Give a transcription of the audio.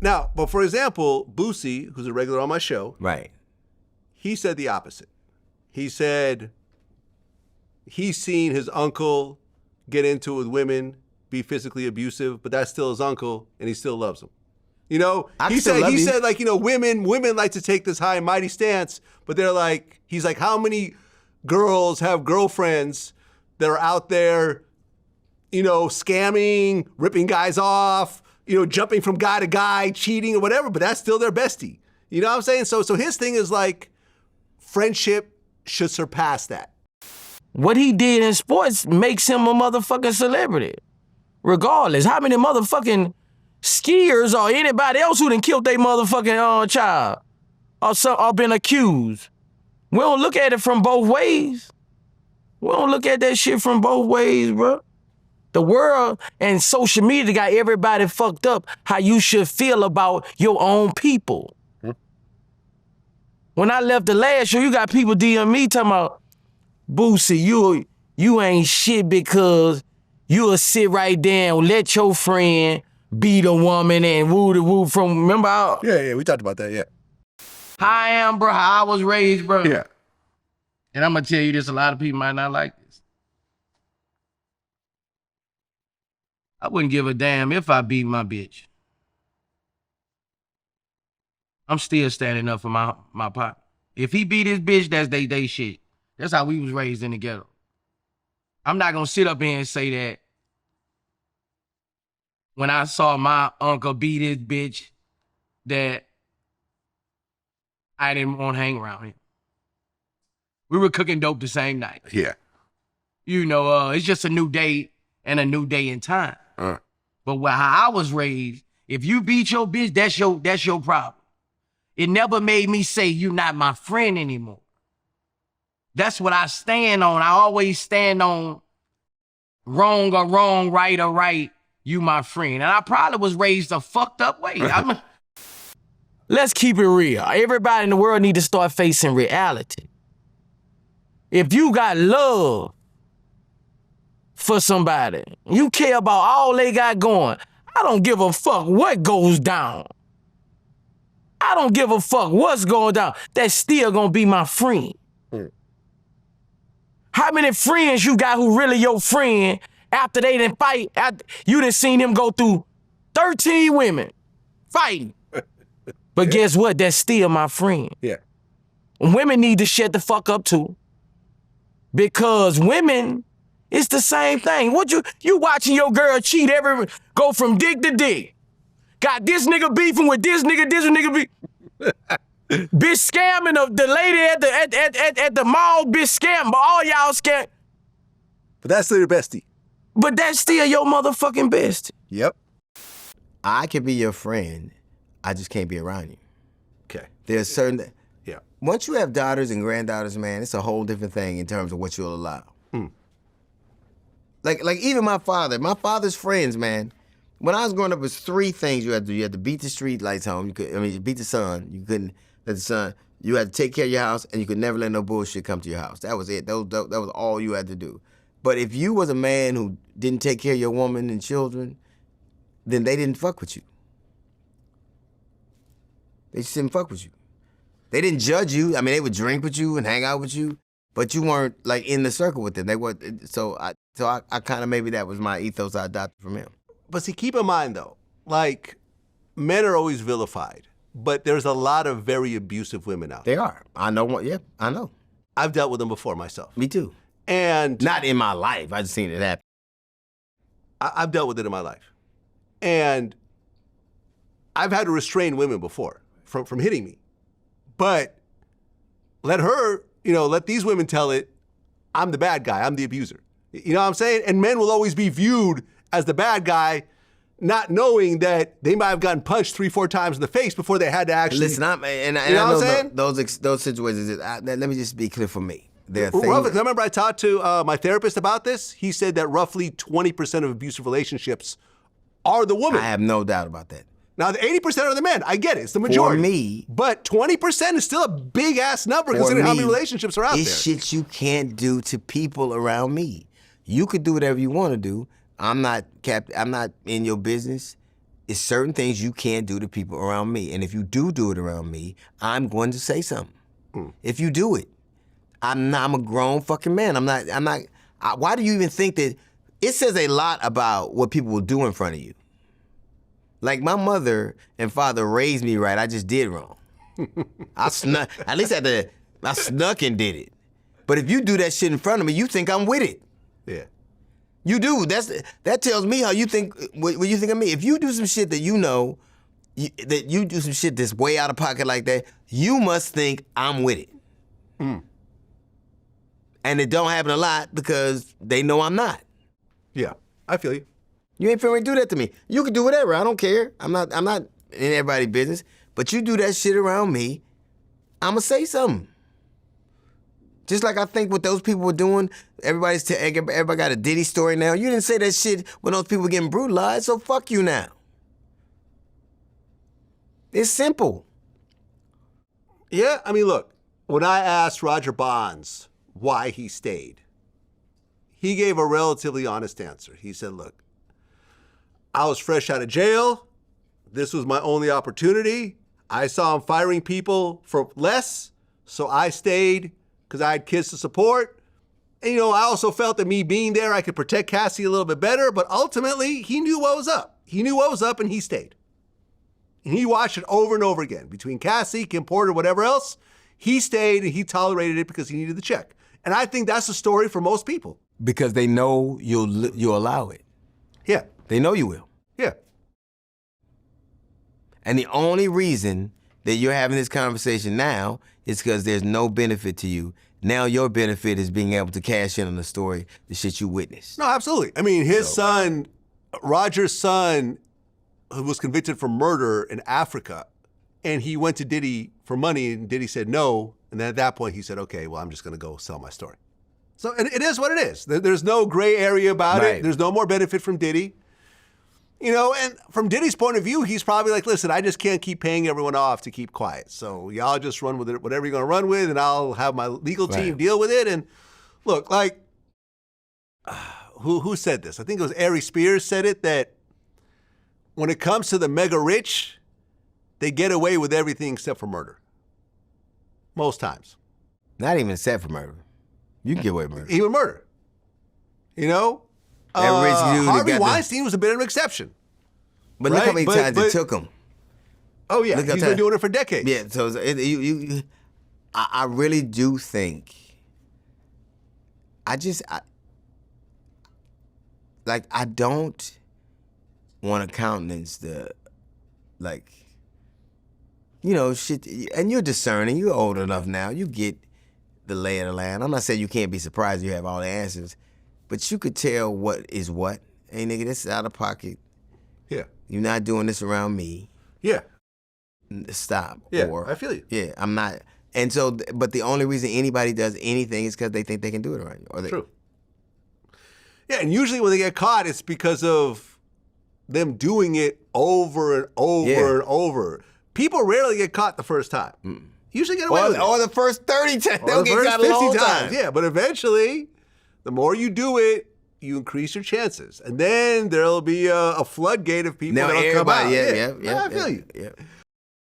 Now, but for example, Boosie, who's a regular on my show, Right. he said the opposite. He said he's seen his uncle get into it with women, be physically abusive, but that's still his uncle, and he still loves him. You know, he said like, you know, women like to take this high and mighty stance, but they're like, he's like, how many girls have girlfriends that are out there, you know, scamming, ripping guys off, you know, jumping from guy to guy, cheating or whatever, but that's still their bestie. You know what I'm saying? So his thing is like, friendship should surpass that. What he did in sports makes him a motherfucking celebrity. Regardless, how many motherfucking skiers or anybody else who done killed their motherfucking child or been accused? We don't look at it from both ways. We don't look at that shit from both ways, bro. The world and social media got everybody fucked up how you should feel about your own people. When I left the last show, you got people DM me talking about, Boosie, you ain't shit because you'll sit right there and let your friend beat a woman and woo from, remember how? Yeah, we talked about that, yeah. How I am, bro, how I was raised, bro. Yeah. And I'm gonna tell you this, a lot of people might not like this. I wouldn't give a damn if I beat my bitch. I'm still standing up for my partner. If he beat his bitch, that's they shit. That's how we was raised in the ghetto. I'm not gonna sit up here and say that when I saw my uncle beat his bitch, that I didn't want to hang around him. We were cooking dope the same night. Yeah. You know, it's just a new day and a new day in time. But how I was raised, if you beat your bitch, that's your problem. It never made me say you're not my friend anymore. That's what I stand on. I always stand on wrong or wrong, right or right, you my friend. And I probably was raised a fucked up way. Let's keep it real. Everybody in the world need to start facing reality. If you got love for somebody, you care about all they got going, I don't give a fuck what goes down. I don't give a fuck what's going down. That's still gonna be my friend. How many friends you got who really your friend after they didn't fight? After you done seen him go through 13 women fighting. But guess what? That's still my friend. Yeah. Women need to shut the fuck up too. Because women, it's the same thing. What you watching your girl cheat go from dick to dick. Got this nigga beefing with this nigga beef. Bitch scamming the lady at the mall, bitch scam, but all y'all scam. But that's still your bestie. But that's still your motherfucking bestie. Yep. I can be your friend, I just can't be around you. Okay. There's certain... Yeah. Once you have daughters and granddaughters, man, it's a whole different thing in terms of what you'll allow. Like even my father's friends, man. When I was growing up, it was 3 things you had to do. You had to beat the street lights home. You beat the sun. You couldn't let the sun. You had to take care of your house, and you could never let no bullshit come to your house. That was it. That was all you had to do. But if you was a man who didn't take care of your woman and children, then they didn't fuck with you. They just didn't fuck with you. They didn't judge you. I mean, they would drink with you and hang out with you, but you weren't like in the circle with them. They weren't. So I kind of, maybe that was my ethos I adopted from him. But see, keep in mind though, like, men are always vilified, but there's a lot of very abusive women out there. They are. I know one. Yeah, I know. I've dealt with them before myself. Me too. And not in my life. I just seen it happen. I've dealt with it in my life. And I've had to restrain women before from hitting me. But let these women tell it, I'm the bad guy, I'm the abuser. You know what I'm saying? And men will always be viewed as the bad guy, not knowing that they might have gotten punched 3-4 times in the face before they had to actually. Listen, I know those situations. Let me just be clear for me. There are things. I remember I talked to my therapist about this. He said that roughly 20% of abusive relationships are the woman. I have no doubt about that. Now, the 80% are the men. I get it. It's the majority. For me. But 20% is still a big-ass number considering how many relationships are out there. It's shit you can't do to people around me. You could do whatever you want to do. I'm not in your business. it's certain things you can't do to people around me. And if you do it around me, I'm going to say something. If you do it, I'm a grown fucking man. Why do you even think that? It says a lot about what people will do in front of you. Like my mother and father raised me right. I just did wrong. I snuck and did it. But if you do that shit in front of me, you think I'm with it. Yeah. You do. That tells me how you think. What you think of me. If you do some shit that you know, that you do some shit that's way out of pocket like that, you must think I'm with it. And it don't happen a lot because they know I'm not. Yeah, I feel you. You ain't finna do that to me. You can do whatever. I don't care. I'm not in everybody's business. But you do that shit around me, I'ma say something. Just like I think what those people were doing, everybody got a Diddy story now. You didn't say that shit when those people were getting brutalized, so fuck you now. It's simple. Yeah, I mean, look, when I asked Roger Bonds why he stayed, he gave a relatively honest answer. He said, look, I was fresh out of jail. This was my only opportunity. I saw him firing people for less, so I stayed because I had kids to support. And, I also felt that me being there, I could protect Cassie a little bit better, but ultimately, he knew what was up. He knew what was up, and he stayed. And he watched it over and over again. Between Cassie, Kim Porter, whatever else, he stayed and he tolerated it because he needed the check. And I think that's the story for most people. Because they know you'll allow it. Yeah. They know you will. Yeah. And the only reason that you're having this conversation now is because there's no benefit to you. Now your benefit is being able to cash in on the story, the shit you witnessed. No, absolutely. I mean, his son, Roger's son, who was convicted for murder in Africa, and he went to Diddy for money, and Diddy said no. And then at that point, he said, okay, well, I'm just going to go sell my story. So it is what it is. There's no gray area about it. There's no more benefit from Diddy. And from Diddy's point of view, he's probably like, listen, I just can't keep paying everyone off to keep quiet. So y'all just run with it, whatever you're going to run with, and I'll have my legal team deal with it. And look, like, who said this? I think it was Ari Spears said it, that when it comes to the mega rich, they get away with everything except for murder. Most times. Not even except for murder. You can get away with murder. Even murder. That rich dude Harvey Weinstein was a bit of an exception. But look how many times it took him. Oh, yeah. He's been doing it for decades. Yeah, so I really do think, I don't want to countenance the, shit, and you're discerning, you're old enough now, you get the lay of the land. I'm not saying you can't be surprised you have all the answers, but you could tell what is what. Hey, nigga, this is out of pocket. Yeah. You're not doing this around me. Yeah. Stop. Yeah, or, I feel you. Yeah, I'm not. And so, but the only reason anybody does anything is because they think they can do it around you. True. Yeah, and usually when they get caught, it's because of them doing it over and over and over. People rarely get caught the first time. Usually get away with it. Or the first 30 times. They'll get caught 50 times. Yeah, but eventually, the more you do it, you increase your chances. And then there'll be a floodgate of people that'll come out. Yeah, I feel you. Yeah.